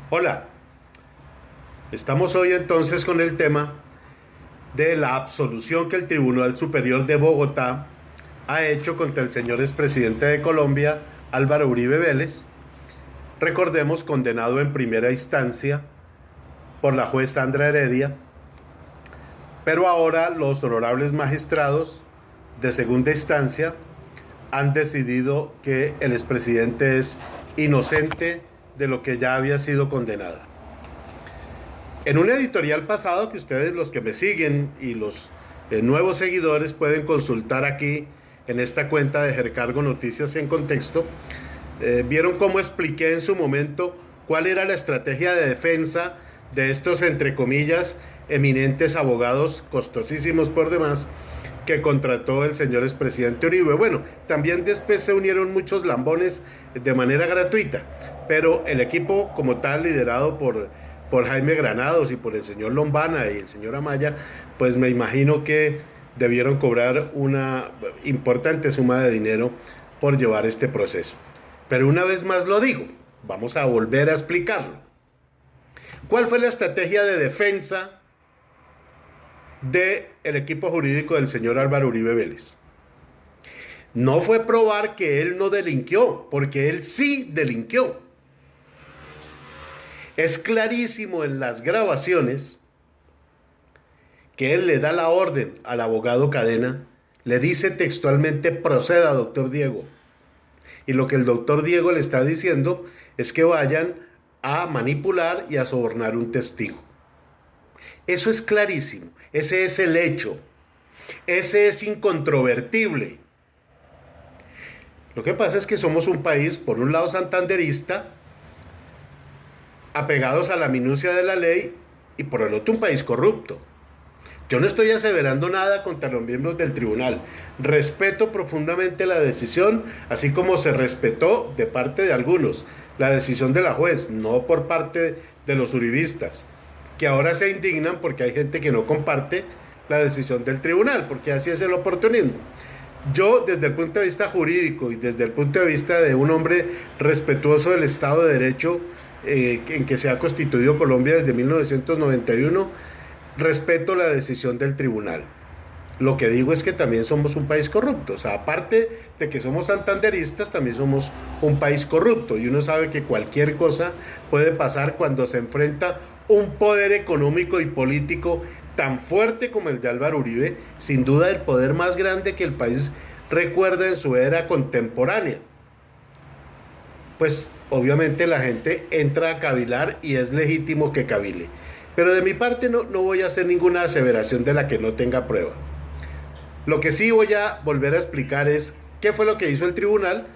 Hola, estamos hoy entonces con el tema de la absolución que el Tribunal Superior de Bogotá ha hecho contra el señor expresidente de Colombia, Álvaro Uribe Vélez, recordemos condenado en primera instancia por la juez Sandra Heredia, pero ahora los honorables magistrados de segunda instancia han decidido que el expresidente es inocente de lo que ya había sido condenado. En un editorial pasado que ustedes, los que me siguen y los nuevos seguidores, pueden consultar aquí en esta cuenta de Jercargo Noticias en Contexto, vieron cómo expliqué en su momento cuál era la estrategia de defensa de estos, entre comillas, eminentes abogados, costosísimos por demás, que contrató el señor expresidente Uribe. Bueno, también después se unieron muchos lambones de manera gratuita, pero el equipo como tal, liderado por Jaime Granados y por el señor Lombana y el señor Amaya, pues me imagino que debieron cobrar una importante suma de dinero por llevar este proceso. Pero una vez más lo digo, vamos a volver a explicarlo. ¿Cuál fue la estrategia de defensa del equipo jurídico del señor Álvaro Uribe Vélez? No fue probar que él no delinquió, porque él sí delinquió. Es clarísimo en las grabaciones que él le da la orden al abogado Cadena, le dice textualmente: proceda, doctor Diego. Y lo que el doctor Diego le está diciendo es que vayan a manipular y a sobornar un testigo. Eso es clarísimo, ese es el hecho, ese es incontrovertible. Lo que pasa es que somos un país, por un lado, santanderista, apegados a la minucia de la ley, y por el otro un país corrupto. Yo no estoy aseverando nada contra los miembros del tribunal. Respeto profundamente la decisión, así como se respetó de parte de algunos la decisión de la juez, no por parte de los uribistas, que ahora se indignan porque hay gente que no comparte la decisión del tribunal, porque así es el oportunismo. Yo, desde el punto de vista jurídico y desde el punto de vista de un hombre respetuoso del Estado de Derecho, en que se ha constituido Colombia desde 1991, respeto la decisión del tribunal. Lo que digo es que también somos un país corrupto. O sea, aparte de que somos santanderistas, también somos un país corrupto. Y uno sabe que cualquier cosa puede pasar cuando se enfrenta un poder económico y político tan fuerte como el de Álvaro Uribe, sin duda el poder más grande que el país recuerda en su era contemporánea. Pues obviamente la gente entra a cavilar y es legítimo que cavile. Pero de mi parte no voy a hacer ninguna aseveración de la que no tenga prueba. Lo que sí voy a volver a explicar es qué fue lo que hizo el tribunal,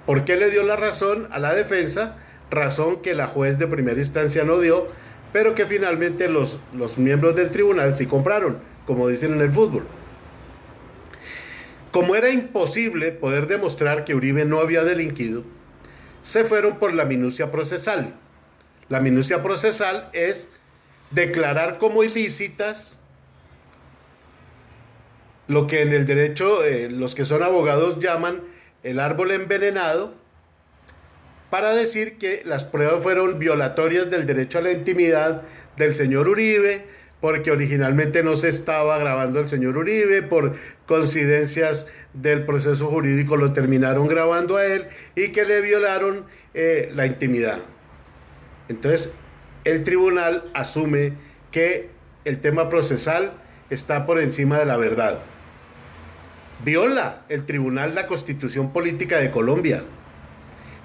por qué le dio la razón a la defensa, razón que la juez de primera instancia no dio, pero que finalmente los miembros del tribunal sí compraron, como dicen en el fútbol. Como era imposible poder demostrar que Uribe no había delinquido, se fueron por la minucia procesal. La minucia procesal es declarar como ilícitas lo que en el derecho los que son abogados llaman el árbol envenenado, para decir que las pruebas fueron violatorias del derecho a la intimidad del señor Uribe, porque originalmente no se estaba grabando al señor Uribe, por coincidencias del proceso jurídico lo terminaron grabando a él, y que le violaron la intimidad. Entonces, el tribunal asume que el tema procesal está por encima de la verdad. Viola el tribunal la Constitución Política de Colombia,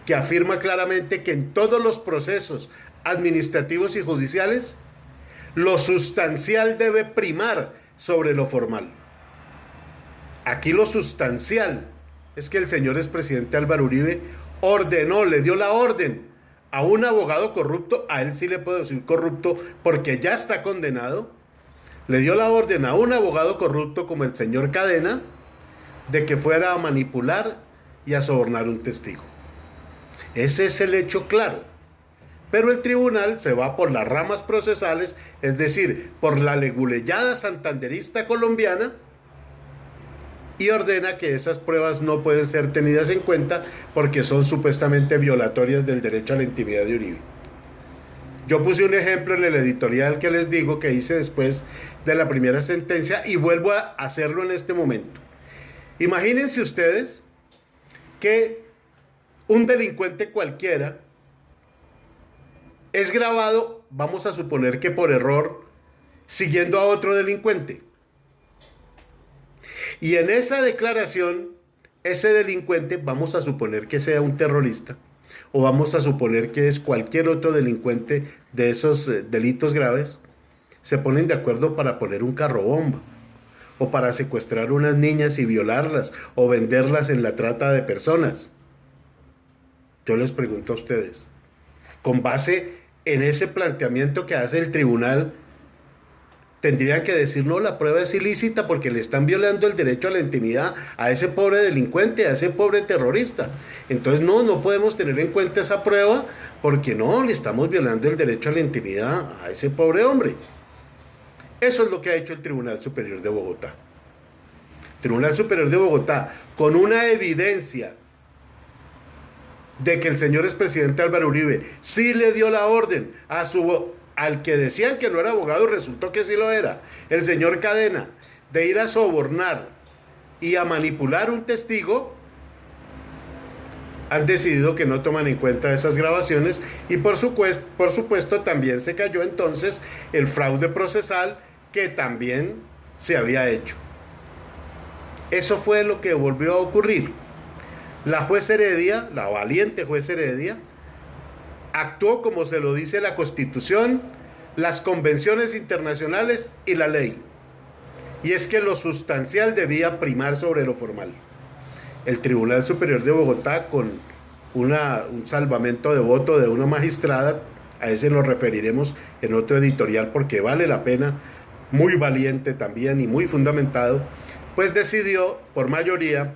que afirma claramente que en todos los procesos administrativos y judiciales lo sustancial debe primar sobre lo formal. Aquí lo sustancial es que el señor expresidente Álvaro Uribe ordenó, le dio la orden a un abogado corrupto, a él sí le puedo decir corrupto porque ya está condenado, le dio la orden a un abogado corrupto como el señor Cadena de que fuera a manipular y a sobornar un testigo. Ese es el hecho claro. Pero el tribunal se va por las ramas procesales, es decir, por la leguleyada santanderista colombiana, y ordena que esas pruebas no pueden ser tenidas en cuenta porque son supuestamente violatorias del derecho a la intimidad de Uribe. Yo puse un ejemplo en el editorial que les digo que hice después de la primera sentencia y vuelvo a hacerlo en este momento. Imagínense ustedes que un delincuente cualquiera es grabado, vamos a suponer que por error, siguiendo a otro delincuente. Y en esa declaración, ese delincuente, vamos a suponer que sea un terrorista, o vamos a suponer que es cualquier otro delincuente de esos delitos graves, se ponen de acuerdo para poner un carro bomba, o para secuestrar unas niñas y violarlas, o venderlas en la trata de personas. Yo les pregunto a ustedes, con base en ese planteamiento que hace el tribunal, tendrían que decir, no, la prueba es ilícita porque le están violando el derecho a la intimidad a ese pobre delincuente, a ese pobre terrorista. Entonces, no podemos tener en cuenta esa prueba porque no, le estamos violando el derecho a la intimidad a ese pobre hombre. Eso es lo que ha hecho el Tribunal Superior de Bogotá. El Tribunal Superior de Bogotá, con una evidencia de que el señor expresidente Álvaro Uribe sí le dio la orden al que decían que no era abogado, resultó que sí lo era, el señor Cadena, de ir a sobornar y a manipular un testigo, han decidido que no toman en cuenta esas grabaciones y por supuesto también se cayó entonces el fraude procesal que también se había hecho. Eso fue lo que volvió a ocurrir. La juez Heredia, la valiente juez Heredia, actuó como se lo dice la Constitución, las convenciones internacionales y la ley. Y es que lo sustancial debía primar sobre lo formal. El Tribunal Superior de Bogotá, con un salvamento de voto de una magistrada, a ese nos referiremos en otro editorial porque vale la pena, muy valiente también y muy fundamentado, pues decidió por mayoría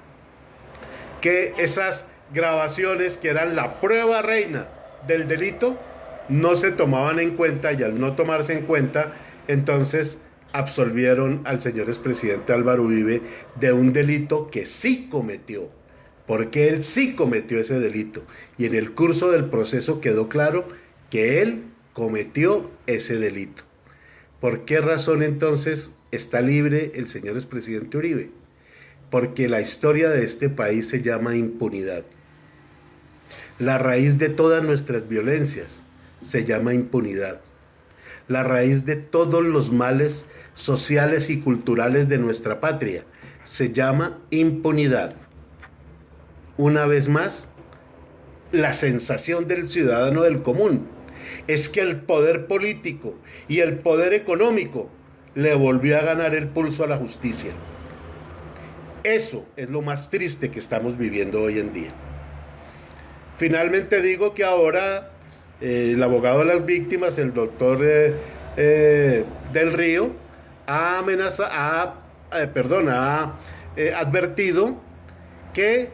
que esas grabaciones que eran la prueba reina del delito no se tomaban en cuenta y al no tomarse en cuenta, entonces absolvieron al señor expresidente Álvaro Uribe de un delito que sí cometió, porque él sí cometió ese delito y en el curso del proceso quedó claro que él cometió ese delito. ¿Por qué razón entonces está libre el señor expresidente Uribe? Porque la historia de este país se llama impunidad. La raíz de todas nuestras violencias se llama impunidad. La raíz de todos los males sociales y culturales de nuestra patria se llama impunidad. Una vez más, la sensación del ciudadano del común es que el poder político y el poder económico le volvió a ganar el pulso a la justicia. Eso es lo más triste que estamos viviendo hoy en día. Finalmente digo que ahora el abogado de las víctimas, el doctor del Río, ha advertido que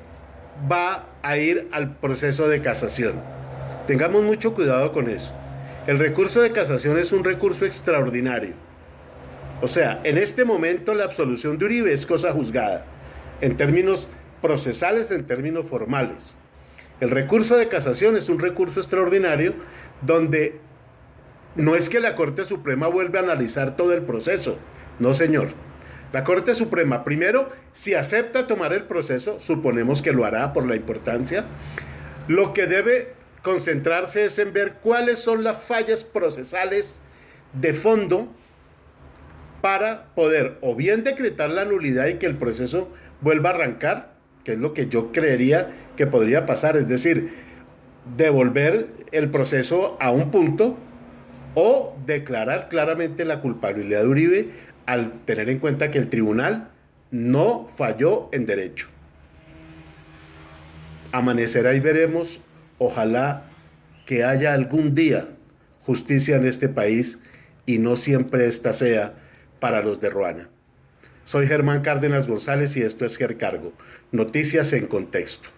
va a ir al proceso de casación. Tengamos mucho cuidado con eso. El recurso de casación es un recurso extraordinario. O sea, en este momento la absolución de Uribe es cosa juzgada, en términos procesales, en términos formales. El recurso de casación es un recurso extraordinario donde no es que la Corte Suprema vuelva a analizar todo el proceso, no señor. La Corte Suprema, primero, si acepta tomar el proceso, suponemos que lo hará por la importancia, lo que debe concentrarse es en ver cuáles son las fallas procesales de fondo para poder o bien decretar la nulidad y que el proceso vuelva a arrancar, que es lo que yo creería que podría pasar, es decir, devolver el proceso a un punto o declarar claramente la culpabilidad de Uribe al tener en cuenta que el tribunal no falló en derecho. Amanecerá y veremos, ojalá que haya algún día justicia en este país y no siempre esta sea para los de Ruana. Soy Germán Cárdenas González y esto es GerCargo, noticias en contexto.